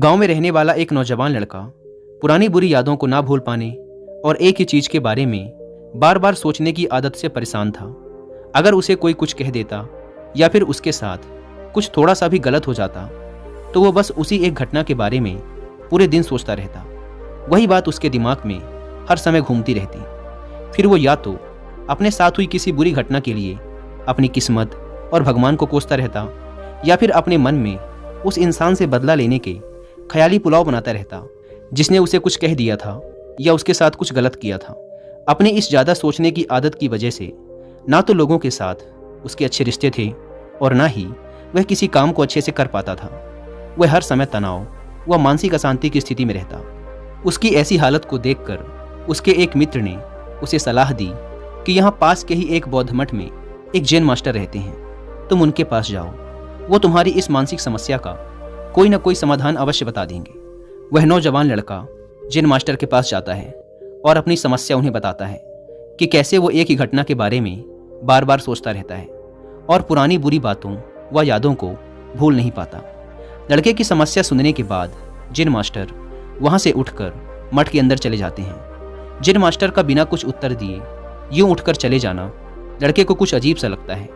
गांव में रहने वाला एक नौजवान लड़का पुरानी बुरी यादों को ना भूल पाने और एक ही चीज के बारे में बार बार सोचने की आदत से परेशान था। अगर उसे कोई कुछ कह देता या फिर उसके साथ कुछ थोड़ा सा भी गलत हो जाता तो वो बस उसी एक घटना के बारे में पूरे दिन सोचता रहता। वही बात उसके दिमाग में हर समय घूमती रहती। फिर वो या तो अपने साथ हुई किसी बुरी घटना के लिए अपनी किस्मत और भगवान को कोसता रहता या फिर अपने मन में उस इंसान से बदला लेने के ख्याली पुलाव बनाता रहता जिसने उसे कुछ कह दिया था या उसके साथ कुछ गलत किया था। अपनी इस ज़्यादा सोचने की आदत की वजह से ना तो लोगों के साथ उसके अच्छे रिश्ते थे और ना ही वह किसी काम को अच्छे से कर पाता था। वह हर समय तनाव व मानसिक अशांति की स्थिति में रहता। उसकी ऐसी हालत को देखकर उसके एक मित्र ने उसे सलाह दी कि यहाँ पास के ही एक बौद्ध मठ में एक जैन मास्टर रहते हैं, तुम उनके पास जाओ, वो तुम्हारी इस मानसिक समस्या का कोई ना कोई समाधान अवश्य बता देंगे। वह नौजवान लड़का जैन मास्टर के पास जाता है और अपनी समस्या उन्हें बताता है कि कैसे वो एक ही घटना के बारे में बार बार सोचता रहता है और पुरानी बुरी बातों व यादों को भूल नहीं पाता। लड़के की समस्या सुनने के बाद जैन मास्टर वहाँ से उठकर मठ के अंदर चले जाते हैं। जैन मास्टर का बिना कुछ उत्तर दिए यूं उठकर चले जाना लड़के को कुछ अजीब सा लगता है,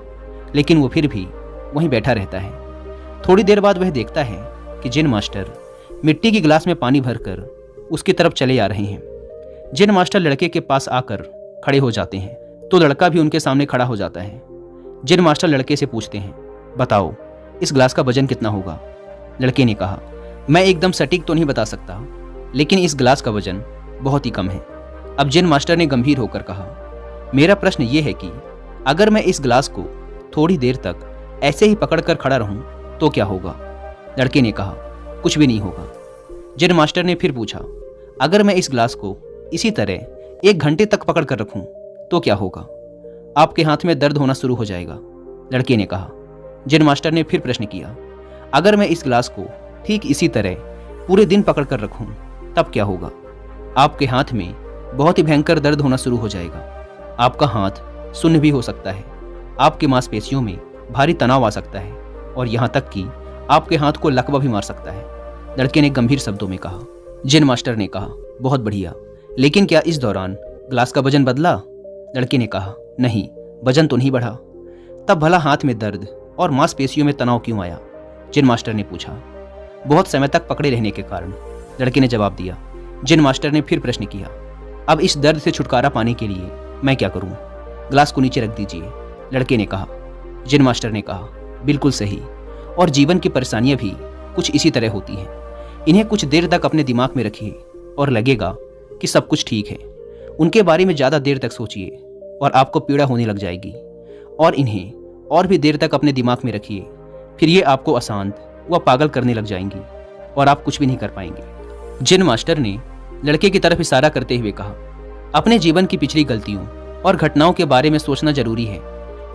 लेकिन वो फिर भी वहीं बैठा रहता है। थोड़ी देर बाद वह देखता है कि जैन मास्टर मिट्टी की गिलास में पानी भरकर उसकी तरफ चले आ रहे हैं। जैन मास्टर लड़के के पास आकर खड़े हो जाते हैं तो लड़का भी उनके सामने खड़ा हो जाता है। जैन मास्टर लड़के से पूछते हैं, बताओ इस गिलास का वजन कितना होगा? लड़के ने कहा, मैं एकदम सटीक तो नहीं बता सकता, लेकिन इस गिलास का वजन बहुत ही कम है। अब जैन मास्टर ने गंभीर होकर कहा, मेरा प्रश्न ये है कि अगर मैं इस गिलास को थोड़ी देर तक ऐसे ही पकड़कर खड़ा रहूं तो क्या होगा? लड़के ने कहा, कुछ भी नहीं होगा। जैन मास्टर ने फिर पूछा, अगर मैं इस गिलास को इसी तरह 1 घंटे तक पकड़ कर रखूं तो क्या होगा? आपके हाथ में दर्द होना शुरू हो जाएगा। लड़के ने कहा। जैन मास्टर ने फिर प्रश्न किया, अगर मैं इस गिलास को ठीक इसी तरह पूरे दिन पकड़ कर रखूं तब क्या होगा? आपके हाथ में बहुत ही भयंकर दर्द होना शुरू हो जाएगा। आपका हाथ सुन्न भी हो सकता है, आपकी मांसपेशियों में भारी तनाव आ सकता है और यहाँ तक कि आपके हाथ को लकवा भी मार सकता है। लड़के ने गंभीर शब्दों में कहा। जैन मास्टर ने कहा, बहुत बढ़िया, लेकिन क्या इस दौरान गिलास का वजन बदला? लड़के ने कहा, नहीं, वजन तो नहीं बढ़ा। तब भला हाथ में दर्द और मांसपेशियों में तनाव क्यों आया? जैन मास्टर ने पूछा। बहुत समय तक पकड़े रहने के कारण, लड़के ने जवाब दिया। जैन मास्टर ने फिर प्रश्न किया, अब इस दर्द से छुटकारा पाने के लिए मैं क्या करूं? गिलास को नीचे रख दीजिए। लड़के ने कहा। जैन मास्टर ने कहा, बिल्कुल सही, और जीवन की परेशानियां भी कुछ इसी तरह होती हैं। इन्हें कुछ देर तक अपने दिमाग में रखिए और लगेगा कि सब कुछ ठीक है। उनके बारे में ज़्यादा देर तक सोचिए और आपको पीड़ा होने लग जाएगी, और इन्हें और भी देर तक अपने दिमाग में रखिए, फिर ये आपको अशांत व पागल करने लग जाएंगी और आप कुछ भी नहीं कर पाएंगे। जैन मास्टर ने लड़के की तरफ इशारा करते हुए कहा, अपने जीवन की पिछली गलतियों और घटनाओं के बारे में सोचना जरूरी है,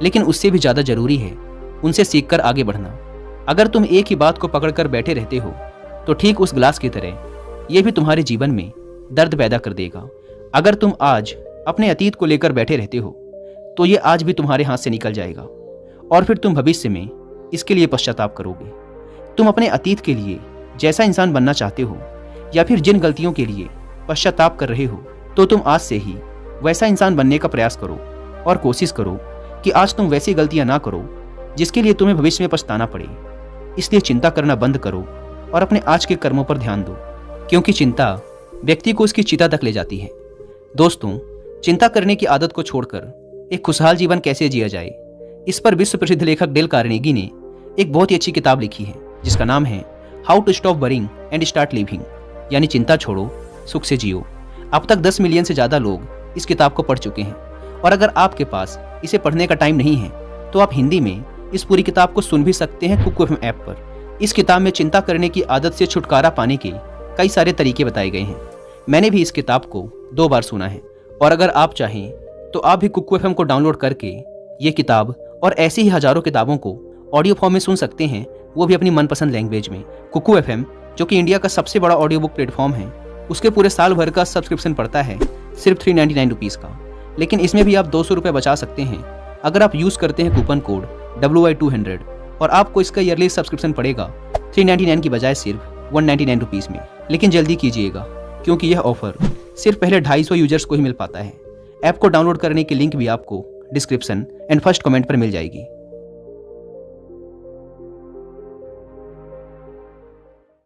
लेकिन उससे भी ज़्यादा जरूरी है उनसे सीखकर आगे बढ़ना। अगर तुम एक ही बात को पकड़कर बैठे रहते हो तो ठीक उस गिलास की तरह यह भी तुम्हारे जीवन में दर्द पैदा कर देगा। अगर तुम आज अपने अतीत को लेकर बैठे रहते हो तो ये आज भी तुम्हारे हाथ से निकल जाएगा और फिर तुम भविष्य में इसके लिए पश्चाताप करोगे। तुम अपने अतीत के लिए जैसा इंसान बनना चाहते हो या फिर जिन गलतियों के लिए पश्चाताप कर रहे हो तो तुम आज से ही वैसा इंसान बनने का प्रयास करो और कोशिश करो कि आज तुम वैसी गलतियां ना करो जिसके लिए तुम्हें भविष्य में पछताना पड़े। इसलिए चिंता करना बंद करो और अपने आज के कर्मों पर ध्यान दो, क्योंकि चिंता व्यक्ति को उसकी चिता तक ले जाती है। दोस्तों, चिंता करने की आदत को छोड़कर एक खुशहाल जीवन कैसे जिया जाए, इस पर विश्व प्रसिद्ध लेखक डेल कार्नेगी ने एक बहुत ही अच्छी किताब लिखी है जिसका नाम है how to stop worrying and start living, यानी चिंता छोड़ो, सुख से जियो। अब तक 10 मिलियन से ज़्यादा लोग इस किताब को पढ़ चुके हैं, और अगर आपके पास इसे पढ़ने का टाइम नहीं है तो आप हिंदी में इस पूरी किताब को सुन भी सकते हैं कुकू एफएम ऐप पर। इस किताब में चिंता करने की आदत से छुटकारा पाने के कई सारे तरीके बताए गए हैं। मैंने भी इस किताब को 2 बार सुना है, और अगर आप चाहें तो आप भी कुकू एफएम को डाउनलोड करके ये किताब और ऐसी ही हजारों किताबों को ऑडियो फॉर्म में सुन सकते हैं, वो भी अपनी मनपसंद लैंग्वेज में। कुकू एफएम, जो कि इंडिया का सबसे बड़ा ऑडियो बुक प्लेटफॉर्म है, उसके पूरे साल भर का सब्सक्रिप्शन पड़ता है सिर्फ 399 रुपीज़ का, लेकिन इसमें भी आप 200 रुपये बचा सकते हैं अगर आप यूज़ करते हैं कूपन कोड WI200, और आपको इसका ईयरली सब्सक्रिप्शन पड़ेगा 399 की बजाय सिर्फ 199 में। लेकिन जल्दी कीजिएगा क्योंकि यह ऑफर सिर्फ पहले 250 यूजर्स को ही मिल पाता है। ऐप को डाउनलोड करने की लिंक भी आपको डिस्क्रिप्शन एंड फर्स्ट कमेंट पर मिल जाएगी।